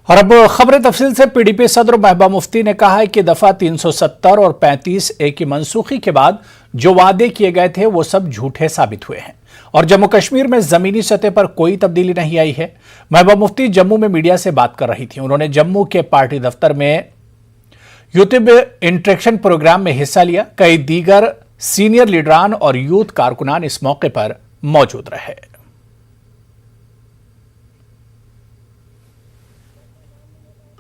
और अब खबरें तफसील से। पीडीपी सदर महबूबा मुफ्ती ने कहा है कि दफा 370 और 35A की मनसूखी के बाद जो वादे किए गए थे वो सब झूठे साबित हुए हैं और जम्मू कश्मीर में जमीनी सतह पर कोई तब्दीली नहीं आई है। महबूबा मुफ्ती जम्मू में मीडिया से बात कर रही थी। उन्होंने जम्मू के पार्टी दफ्तर में यूट्यूब इंटरेक्शन प्रोग्राम में हिस्सा लिया। कई दीगर सीनियर लीडरान और यूथ कारकुनान इस मौके पर मौजूद रहे।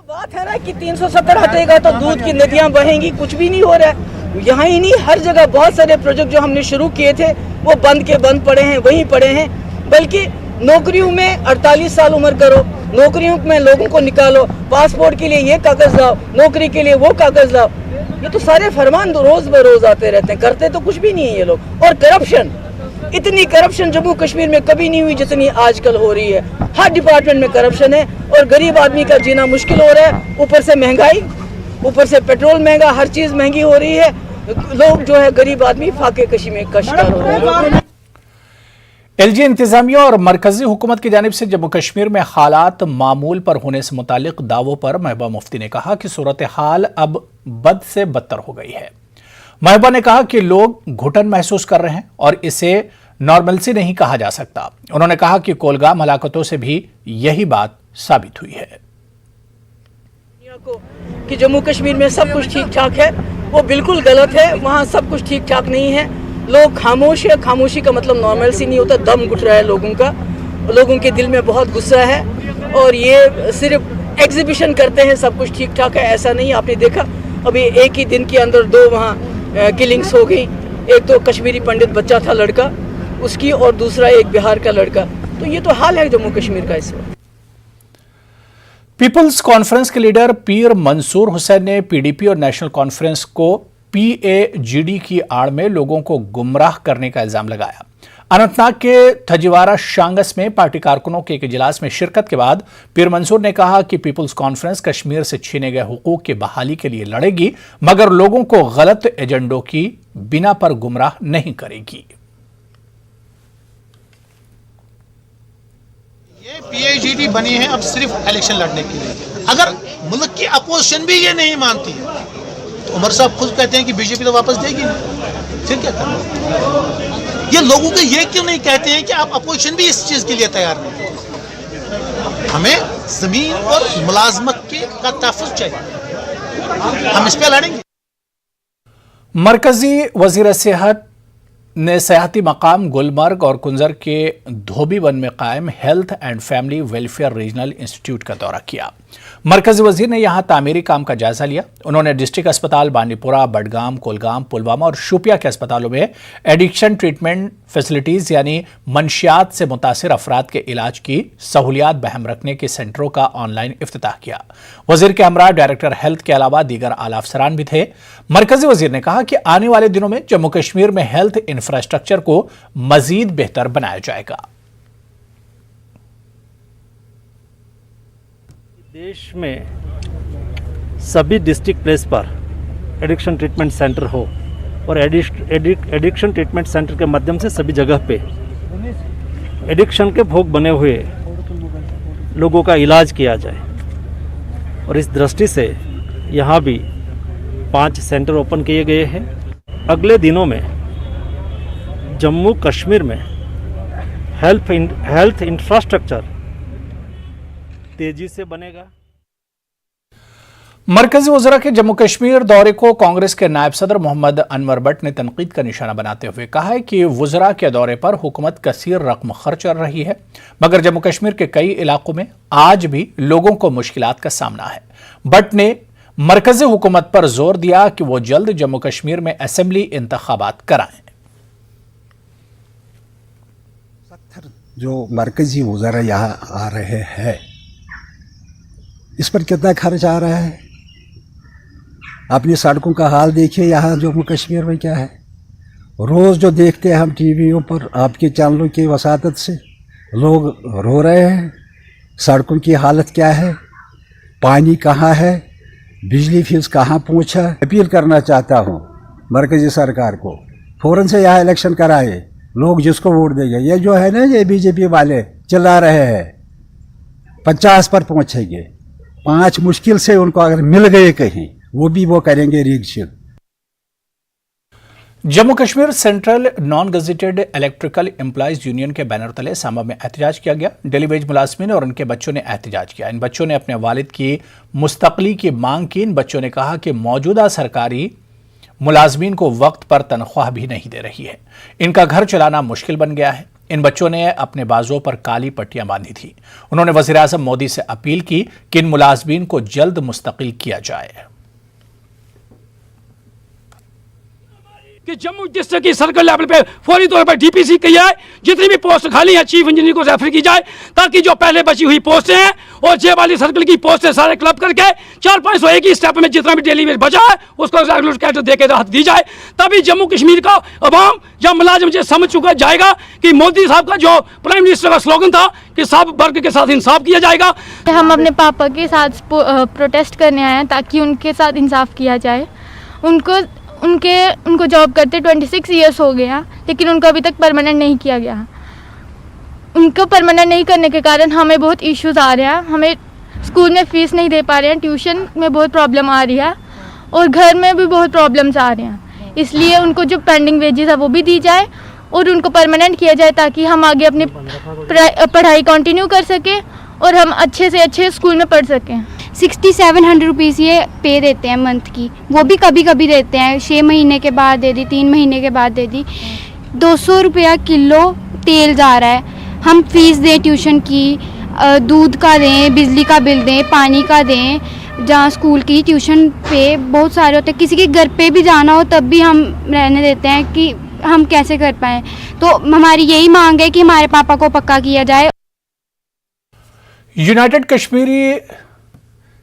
बात है ना कि 370 हटेगा तो दूध की नदियां बहेंगी, कुछ भी नहीं हो रहा है। यहाँ ही नहीं, हर जगह बहुत सारे प्रोजेक्ट जो हमने शुरू किए थे वो बंद के बंद पड़े हैं, वहीं पड़े हैं। बल्कि नौकरियों में 48 साल उम्र करो, नौकरियों में लोगों को निकालो, पासपोर्ट के लिए ये कागज लाओ, नौकरी के लिए वो कागज लाओ। ये तो सारे फरमान रोज बरोज आते रहते हैं, करते तो कुछ भी नहीं है ये लोग। और करप्शन, इतनी करप्शन जम्मू कश्मीर में कभी नहीं हुई जितनी आजकल हो रही है। हर डिपार्टमेंट में करप्शन है और गरीब आदमी का जीना मुश्किल हो रहा है। ऊपर से महंगाई, ऊपर से पेट्रोल महंगा, हर चीज महंगी हो रही है। लोग जो है गरीब आदमी फाके कशी में का शिकार हो रहे हैं। एलजी इंतजामिया और मरकजी हुकूमत की जानिब से जम्मू कश्मीर में हालात मामूल पर होने से मुतालिक दावों पर महबूबा मुफ्ती ने कहा कि सूरत हाल अब बद से बदतर हो गई है। महबूबा ने कहा कि लोग घुटन महसूस कर रहे हैं और इसे नॉर्मलसी नहीं कहा जा सकता। उन्होंने कहा कि कोलगाम हलाकतों से भी यही बात साबित हुई है कि जम्मू कश्मीर में सब कुछ ठीक ठाक है, वो बिल्कुल गलत है। वहाँ सब कुछ ठीक ठाक नहीं है। लोग खामोश है। खामोशी का मतलब नॉर्मलसी नहीं होता, दम घुट रहा है लोगों का। लोगों के दिल में बहुत गुस्सा है और ये सिर्फ एग्जीबिशन करते हैं सब कुछ ठीक ठाक है, ऐसा नहीं। आपने देखा अभी एक ही दिन के अंदर 2 वहाँ किलिंग्स हो गई। एक तो कश्मीरी पंडित बच्चा था लड़का उसकी, और दूसरा एक बिहार का लड़का। तो ये तो हाल है जम्मू कश्मीर का इस वक्त। पीपल्स कॉन्फ्रेंस के लीडर पीर मंसूर हुसैन ने पीडीपी और नेशनल कॉन्फ्रेंस को पीएजीडी की आड़ में लोगों को गुमराह करने का इल्जाम लगाया। अनंतनाग के थजीवारा शांगस में पार्टी कारकुनों के एक इजलास में शिरकत के बाद पीर मंसूर ने कहा कि पीपल्स कॉन्फ्रेंस कश्मीर से छीने गए हुकूक की बहाली के लिए लड़ेगी, मगर लोगों को गलत एजेंडों की बिना पर गुमराह नहीं करेगी। ये पीएजीडी बनी है अब सिर्फ इलेक्शन लड़ने के लिए। अगर मुल्क की अपोजिशन भी ये नहीं मानती है तो उमर साहब खुद कहते हैं कि बीजेपी तो वापस देगी नहीं, फिर क्या करना? ये लोगों को ये क्यों नहीं कहते हैं कि आप अपोजिशन भी इस चीज के लिए तैयार नहीं? हमें जमीन और मुलाजमत का तहफ़्फ़ुज़ चाहिए, हम इस पे लड़ेंगे। मरकजी वजीर सेहत ने सयाहती मकाम गुलमर्ग और कुंजर के धोबीवन में कायम health and family welfare regional institute का दौरा किया। मरकजी वजीर ने यहां तामीरी काम का जायजा लिया। उन्होंने डिस्ट्रिक्ट अस्पताल बांडीपुरा, बडगाम, कोलगाम, पुलवामा और शोपिया के अस्पतालों में एडिक्शन ट्रीटमेंट फैसिलिटीज यानी मंशियात से मुतासिर अफराद के इलाज की सहूलियात बहम रखने के सेंटरों का ऑनलाइन इफ्तिताह किया। वजीर के हमरा डायरेक्टर हेल्थ के अलावा दीगर आला अफसरान भी थे। मरकजी वजीर ने कहा कि आने वाले दिनों में जम्मू कश्मीर में हेल्थ इंफ्रास्ट्रक्चर को मजीद बेहतर बनाया जाएगा। देश में सभी डिस्ट्रिक्ट प्लेस पर एडिक्शन ट्रीटमेंट सेंटर हो और एडिक्शन ट्रीटमेंट सेंटर के माध्यम से सभी जगह पे एडिक्शन के भोग बने हुए लोगों का इलाज किया जाए। और इस दृष्टि से यहाँ भी 5 सेंटर ओपन किए गए हैं। अगले दिनों में जम्मू कश्मीर में हेल्थ इंफ्रास्ट्रक्चर तेजी से बनेगा। मरकजी वज़रा के जम्मू कश्मीर दौरे को कांग्रेस के नायब सदर मोहम्मद अनवर भट्ट ने तनकीद का निशाना बनाते हुए कहा है कि वज़रा के दौरे पर हुकूमत कसीर रकम खर्च कर रही है, मगर जम्मू कश्मीर के कई इलाकों में आज भी लोगों को मुश्किलात का सामना है। भट्ट ने मरकजी हुकूमत पर जोर दिया कि वो जल्द जम्मू कश्मीर में असेंबली इंतखाबात कराएं। जो मरकजी वज़रा यहाँ आ रहे हैं इस पर कितना खर्च आ रहा है? अपनी सड़कों का हाल देखिए यहाँ जम्मू कश्मीर में क्या है। रोज़ जो देखते हैं हम टीवियों पर आपके चैनलों की वसातत से, लोग रो रहे हैं। सड़कों की हालत क्या है, पानी कहाँ है, बिजली फीस कहाँ पहुँचा। अपील करना चाहता हूँ मरकजी सरकार को, फ़ौरन से यहाँ इलेक्शन कराए। लोग जिसको वोट देंगे, ये जो है ना ये बीजेपी वाले चिल्ला रहे हैं 50 पर पहुँचेंगे, 5 मुश्किल से उनको अगर मिल गए कहीं, वो भी वो करेंगे reaction. Jammu Kashmir central non gazetted electrical employees union के बैनर तले सांबा में एहतजाज किया गया। डेली वेज मुलाजमीन और उनके बच्चों ने एहतजाज किया। इन बच्चों ने अपने वालिद की मुस्तकली की मांग की। इन बच्चों ने कहा कि मौजूदा सरकारी मुलाजमीन को वक्त पर तनख्वाह भी नहीं दे रही है। इनका घर चलाना मुश्किल बन गया है। इन बच्चों ने अपने बाजुओं पर काली पट्टियां बांधी थी। उन्होंने वज़ीर आज़म मोदी से अपील की कि इन मुलाजमीन को जल्द मुस्तकिल किया जाए। कि जम्मू डिस्ट्रिक्ट की सर्कल लेवल पे फौरी तौर पर डीपीसी की जाए, जितनी भी पोस्ट खाली है चीफ इंजीनियर को रेफर की जाए, ताकि जो पहले बची हुई पोस्टें हैं और जे वाली सर्कल की पोस्टें सारे क्लब करके 4-5 एक ही स्टेप में जितना भी डेली वेज बचा है उसको रेगुलर कैडर देकर राहत दी जाए। तभी जम्मू कश्मीर का अवाम या मुलाजिम ये समझ चुका जाएगा कि मोदी साहब का जो प्राइम मिनिस्टर का स्लोगन था कि सब वर्ग के साथ इंसाफ किया जाएगा। हम अपने पापा के साथ प्रोटेस्ट करने आए हैं ताकि उनके साथ इंसाफ किया जाए। उनको जॉब करते 26 ईयर्स हो गया, लेकिन उनको अभी तक परमानेंट नहीं किया गया। उनको परमानेंट नहीं करने के कारण हमें बहुत इश्यूज आ रहे हैं। हमें स्कूल में फ़ीस नहीं दे पा रहे हैं, ट्यूशन में बहुत प्रॉब्लम आ रही है और घर में भी बहुत प्रॉब्लम्स आ रहे हैं। इसलिए उनको जो पेंडिंग वेजेस है वो भी दी जाए और उनको परमानेंट किया जाए ताकि हम आगे अपनी पढ़ाई कंटिन्यू कर सकें और हम अच्छे से अच्छे स्कूल में पढ़ सकें। 6700 रुपीज़ ये पे देते हैं मंथ की, वो भी कभी कभी देते हैं, 6 महीने के बाद दे दी, 3 महीने के बाद दे दी। 200 रुपया किलो तेल जा रहा है। हम फीस दें ट्यूशन की, दूध का दें, बिजली का बिल दें, पानी का दें, जहाँ स्कूल की ट्यूशन पे बहुत सारे होते हैं। किसी के घर पे भी जाना हो तब भी हम रहने देते हैं कि हम कैसे कर पाएँ। तो हमारी यही मांग है कि हमारे पापा को पक्का किया जाए। यूनाइटेड कश्मीरी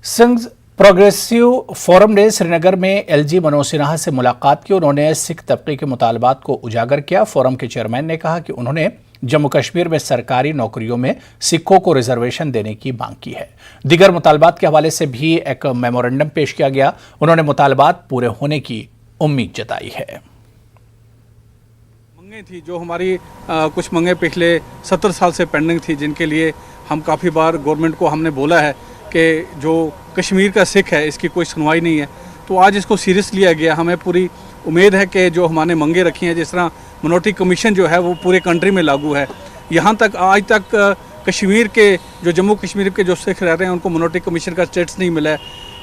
संघ प्रोग्रेसिव फोरम ने श्रीनगर में एलजी मनोज सिन्हा से मुलाकात की। उन्होंने सिख तबके के मुतालबात को उजागर किया। फोरम के चेयरमैन ने कहा कि उन्होंने जम्मू कश्मीर में सरकारी नौकरियों में सिखों को रिजर्वेशन देने की मांग की है। दीगर मुतालबात के हवाले से भी एक मेमोरेंडम पेश किया गया। उन्होंने मुतालबात पूरे होने की उम्मीद जताई है। मंगें थी जो हमारी कुछ मंगें पिछले 70 साल से पेंडिंग थी, जिनके लिए हम काफ़ी बार गवर्नमेंट को हमने बोला है कि जो कश्मीर का सिख है इसकी कोई सुनवाई नहीं है। तो आज इसको सीरियस लिया गया। हमें पूरी उम्मीद है कि जो हमने मंगे रखी हैं, जिस तरह मिनॉरिटी कमीशन जो है वो पूरे कंट्री में लागू है, यहाँ तक आज तक कश्मीर के जो जम्मू कश्मीर के जो सिख रह रहे हैं उनको मिनॉरिटी कमीशन का स्टेटस नहीं मिला है।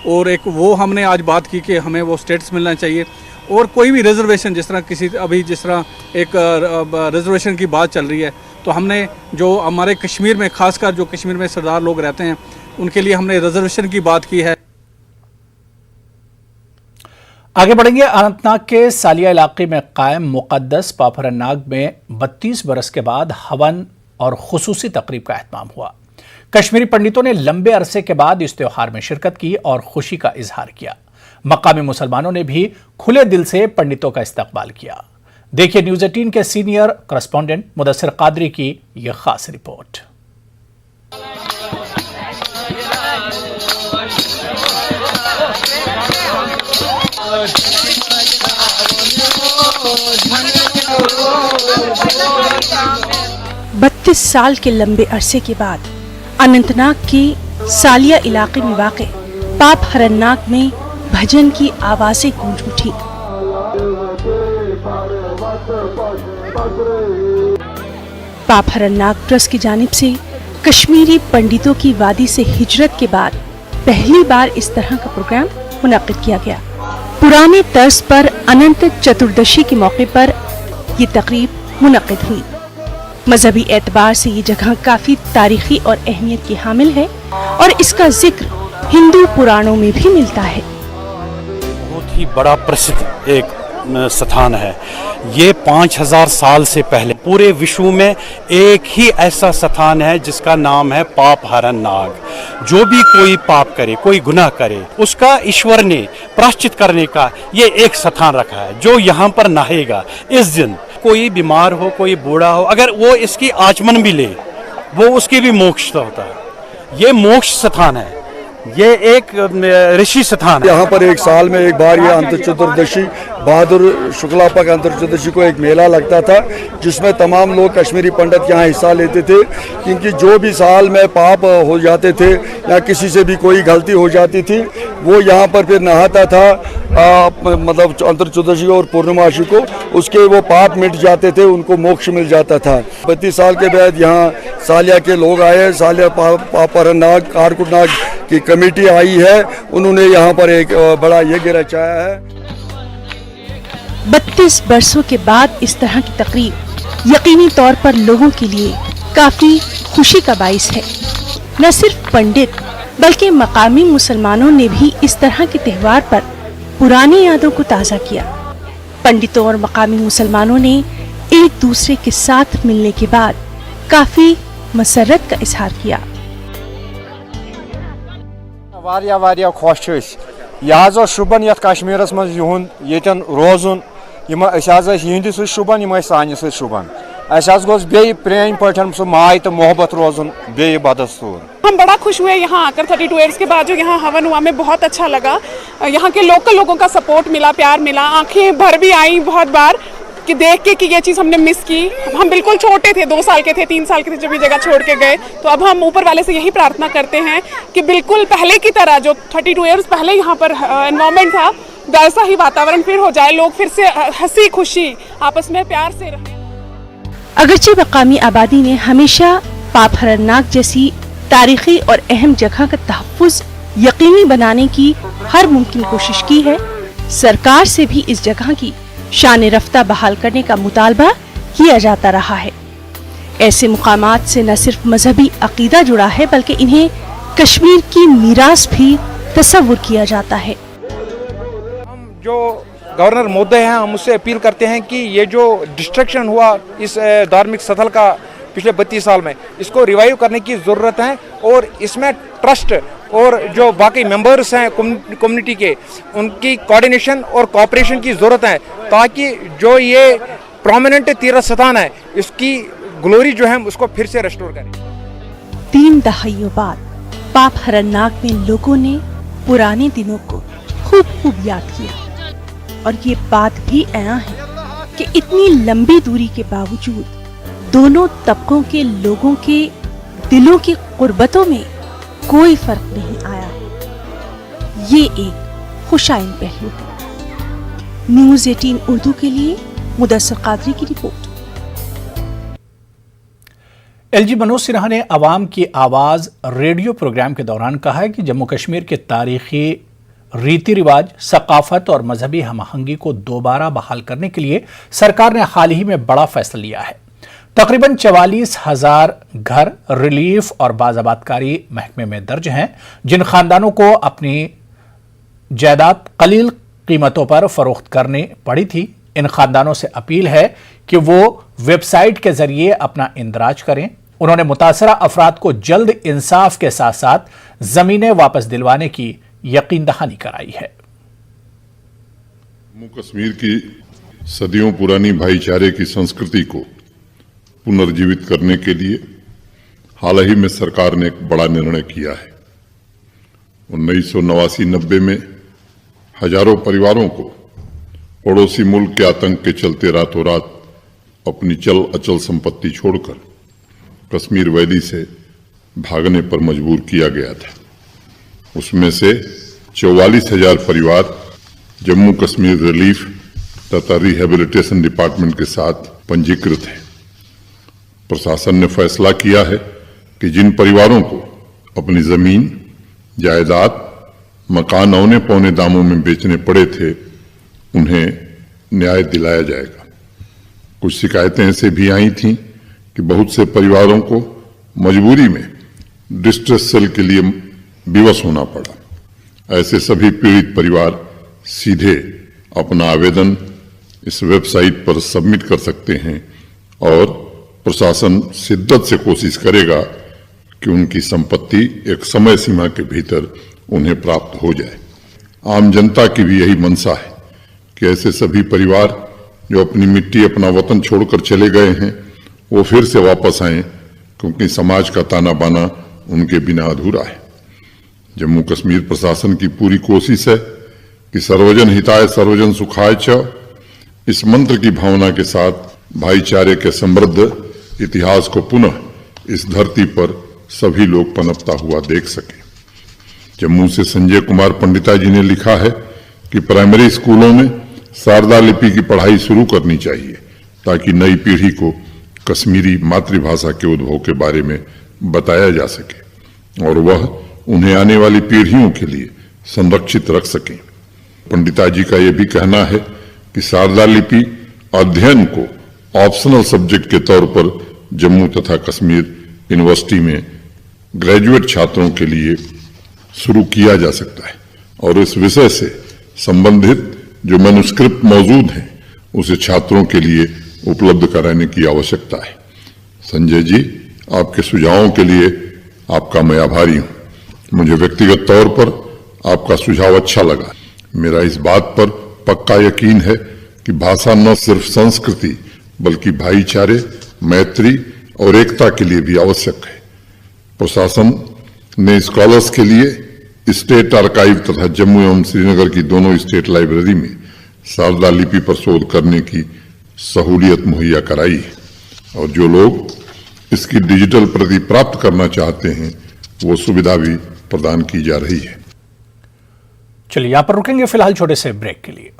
और एक वो हमने आज बात की कि हमें वो स्टेटस मिलना चाहिए। और कोई भी रिजर्वेशन, जिस तरह जिस तरह एक रिजर्वेशन की बात चल रही है, तो हमने जो हमारे कश्मीर में खासकर जो कश्मीर में सरदार लोग रहते हैं उनके लिए हमने रिजर्वेशन की बात की है। आगे बढ़ेंगे। अनंतनाग के सालिया इलाके में कायम मुकद्दस पापरनाग में 32 बरस के बाद हवन और खुसूसी तकरीब का एहतमाम हुआ। कश्मीरी पंडितों ने लंबे अरसे के बाद इस त्योहार में शिरकत की और खुशी का इजहार किया। मकामी मुसलमानों ने भी खुले दिल से पंडितों का इस्तकबाल किया। देखिए न्यूज़ 18 के सीनियर करस्पॉन्डेंट मुदस्सिर कादरी की यह खास रिपोर्ट। बत्तीस साल के लंबे अरसे के बाद अनंतनाग की सालिया इलाके में वाक़ पाप हरन्नाग में भजन की आवाज़ें गूंज उठी। पाप हरन्नाग ट्रस्ट की जानिब से कश्मीरी पंडितों की वादी से हिजरत के बाद पहली बार इस तरह का प्रोग्राम मुनक्किद किया गया। पुराने तर्ज पर अनंत चतुर्दशी के मौके पर ये तकरीब मुनक्किद हुई। मजहबी एतबार से ये जगह काफी तारीखी और अहमियत की हामिल है और इसका जिक्र हिंदू पुराणों में भी मिलता है। बहुत ही बड़ा प्रसिद्ध एक स्थान है। ये 5000 साल से पहले पूरे विश्व में एक ही ऐसा स्थान है जिसका नाम है पाप हरन्नाग। जो भी कोई पाप करे, कोई गुनाह करे, उसका ईश्वर ने प्रायश्चित करने का ये एक स्थान रखा है। जो यहाँ पर नहाएगा इस दिन, कोई बीमार हो, कोई बूढ़ा हो, अगर वो इसकी आचमन भी ले, वो उसकी भी मोक्ष होता है। ये मोक्ष स्थान है, ये एक ऋषि स्थान है। यहाँ पर एक साल में एक बार ये अंत चतुर्दशी बहादुर शुक्लापा के अंतर्चतुर्दशी को एक मेला लगता था जिसमें तमाम लोग कश्मीरी पंडित यहाँ हिस्सा लेते थे, क्योंकि जो भी साल में पाप हो जाते थे या किसी से भी कोई गलती हो जाती थी वो यहाँ पर फिर नहाता था, मतलब अंतर्चतुर्दशी और पूर्णमासी को, उसके वो पाप मिट जाते थे, उनको मोक्ष मिल जाता था। 32 साल के बाद यहाँ सालिया के लोग आए, सालिया पापरनाग कारकुटनाग की कमेटी आई है, उन्होंने यहाँ पर एक बड़ा यज्ञ रचाया है। 32 वर्षों के बाद इस तरह की तकरीब यकीनी तौर पर लोगों के लिए काफी खुशी का बाइस है। न सिर्फ पंडित बल्कि मकामी मुसलमानों ने भी इस तरह के त्यौहार पर पुरानी यादों को ताज़ा किया। पंडितों और मकामी मुसलमानों ने एक दूसरे के साथ मिलने के बाद काफी मसरत का इजहार किया। वारिया खुश यह शुबन ये कश्मीरस मज यन रोजुन यहंद सु शुबन यम सान सु शुबन गोस बे प्रेम पठन सो माय तो मोहब्बत रोजुन बे बदस्तूर। हम बड़ा खुश हुए यहाँ आकर 32 ईयर्स के बाद जो यहाँ हवन हुआ, हमें बहुत अच्छा लगा। यहाँ के लोकल लोगों का सपोर्ट मिला, प्यार मिला, आंखें भर भी आई बहुत बार कि देख के कि ये चीज़ हमने मिस की। हम बिल्कुल छोटे थे, 2 साल के थे, 3 साल के थे जब ये जगह छोड़ के गए। तो अब हम ऊपर वाले से यही प्रार्थना करते हैं कि बिल्कुल पहले की तरह जो 32 ईयर्स पहले यहाँ पर एनवायरनमेंट था वैसा ही वातावरण फिर हो जाए, लोग फिर से हंसी खुशी आपस में प्यार से रहें। अगरचे मकामी आबादी ने हमेशा पाप हरनाग जैसी तारीखी और अहम जगह का तहफ़्फ़ुज़ यकीनी बनाने की हर मुमकिन कोशिश की है। सरकार से भी इस जगह की शान रफ्ता बहाल करने का मुतालबा किया जाता रहा है। ऐसे मुकामात से न सिर्फ मजहबी अकीदा जुड़ा है बल्कि इन्हें कश्मीर की मीरास भी तस्वुर किया जाता है। हम जो गवर्नर महोदय हैं, हम उससे अपील करते हैं कि ये जो डिस्ट्रक्शन हुआ इस धार्मिक स्थल का पिछले 32 साल में, इसको रिवाइव करने की ज़रूरत है और इसमें ट्रस्ट और जो बाकी मेंबर्स हैं कम्युनिटी के, उनकी कोऑर्डिनेशन और कोऑपरेशन की ज़रूरत है ताकि जो ये प्रोमिनेंट तीर्थ स्थान है इसकी ग्लोरी जो है उसको फिर से रेस्टोर करें। 3 दहाइयों बाद पाप हरनाग में लोगों ने पुराने दिनों को खूब याद किया और ये बात भी आया है कि इतनी लंबी दूरी के बावजूद दोनों तबकों के लोगों के दिलों की कुर्बतों में कोई फर्क नहीं आया। ये एक खुशाइन पहलू है। न्यूज़ 18 उर्दू के लिए मुदस्सिर कादरी की रिपोर्ट। एलजी मनोज सिन्हा ने अवाम की आवाज़ रेडियो प्रोग्राम के दौरान कहा है कि जम्मू कश्मीर के तारीखी रीति रिवाज, सकाफत और मजहबी हमआहंगी को दोबारा बहाल करने के लिए सरकार ने हाल ही में बड़ा फैसला लिया है। तकरीबन 44,000 घर रिलीफ और बाज़ाबातकारी महकमे में दर्ज हैं। जिन खानदानों को अपनी जायदाद कलील कीमतों पर फरोख्त करने पड़ी थी, इन खानदानों से अपील है कि वो वेबसाइट के जरिए अपना इंदराज करें। उन्होंने मुतासरा अफराद को जल्द इंसाफ के साथ साथ जमीनें वापस दिलवाने की यकीन दहानी कराई है। जम्मू कश्मीर की सदियों पुरानी भाईचारे की संस्कृति को पुनर्जीवित करने के लिए हाल ही में सरकार ने एक बड़ा निर्णय किया है। 1989-90 में हजारों परिवारों को पड़ोसी मुल्क के आतंक के चलते रातों रात अपनी चल अचल संपत्ति छोड़कर कश्मीर वैली से भागने पर मजबूर किया गया था। उसमें से 44,000 परिवार जम्मू कश्मीर रिलीफ तथा रिहेबिलिटेशन डिपार्टमेंट के साथ पंजीकृत हैं। प्रशासन ने फैसला किया है कि जिन परिवारों को अपनी जमीन, जायदाद, मकान औने पौने दामों में बेचने पड़े थे, उन्हें न्याय दिलाया जाएगा। कुछ शिकायतें ऐसे भी आई थीं कि बहुत से परिवारों को मजबूरी में डिस्ट्रेस सेल के लिए विवश होना पड़ा। ऐसे सभी पीड़ित परिवार सीधे अपना आवेदन इस वेबसाइट पर सबमिट कर सकते हैं और प्रशासन शिद्दत से कोशिश करेगा कि उनकी संपत्ति एक समय सीमा के भीतर उन्हें प्राप्त हो जाए। आम जनता की भी यही मंशा है कि ऐसे सभी परिवार जो अपनी मिट्टी, अपना वतन छोड़कर चले गए हैं, वो फिर से वापस आएं, क्योंकि समाज का ताना बाना उनके बिना अधूरा है। जम्मू कश्मीर प्रशासन की पूरी कोशिश है कि सर्वजन हिताय सर्वजन सुखाय च इस मंत्र की भावना के साथ भाईचारे के समृद्ध इतिहास को पुनः इस धरती पर सभी लोग पनपता हुआ देख सके। जम्मू से संजय कुमार पंडिता जी ने लिखा है कि प्राइमरी स्कूलों में शारदा लिपि की पढ़ाई शुरू करनी चाहिए ताकि नई पीढ़ी को कश्मीरी मातृभाषा के उद्भव के बारे में बताया जा सके और वह उन्हें आने वाली पीढ़ियों के लिए संरक्षित रख सकें। पंडिता जी का यह भी कहना है कि शारदा लिपि अध्ययन को ऑप्शनल सब्जेक्ट के तौर पर जम्मू तथा कश्मीर यूनिवर्सिटी में ग्रेजुएट छात्रों के लिए शुरू किया जा सकता है और इस विषय से संबंधित जो मैन्युस्क्रिप्ट मौजूद हैं उसे छात्रों के लिए उपलब्ध कराने की आवश्यकता है। संजय जी, आपके सुझावों के लिए आपका मैं आभारी हूं। मुझे व्यक्तिगत तौर पर आपका सुझाव अच्छा लगा। मेरा इस बात पर पक्का यकीन है कि भाषा न सिर्फ संस्कृति बल्कि भाईचारे, मैत्री और एकता के लिए भी आवश्यक है। प्रशासन ने स्कॉलर्स के लिए स्टेट आर्काइव तथा जम्मू एवं श्रीनगर की दोनों स्टेट लाइब्रेरी में शारदा लिपि पर शोध करने की सहूलियत मुहैया कराई है और जो लोग इसकी डिजिटल प्रति प्राप्त करना चाहते हैं वो सुविधा भी प्रदान की जा रही है। चलिए यहां पर रुकेंगे फिलहाल छोटे से ब्रेक के लिए।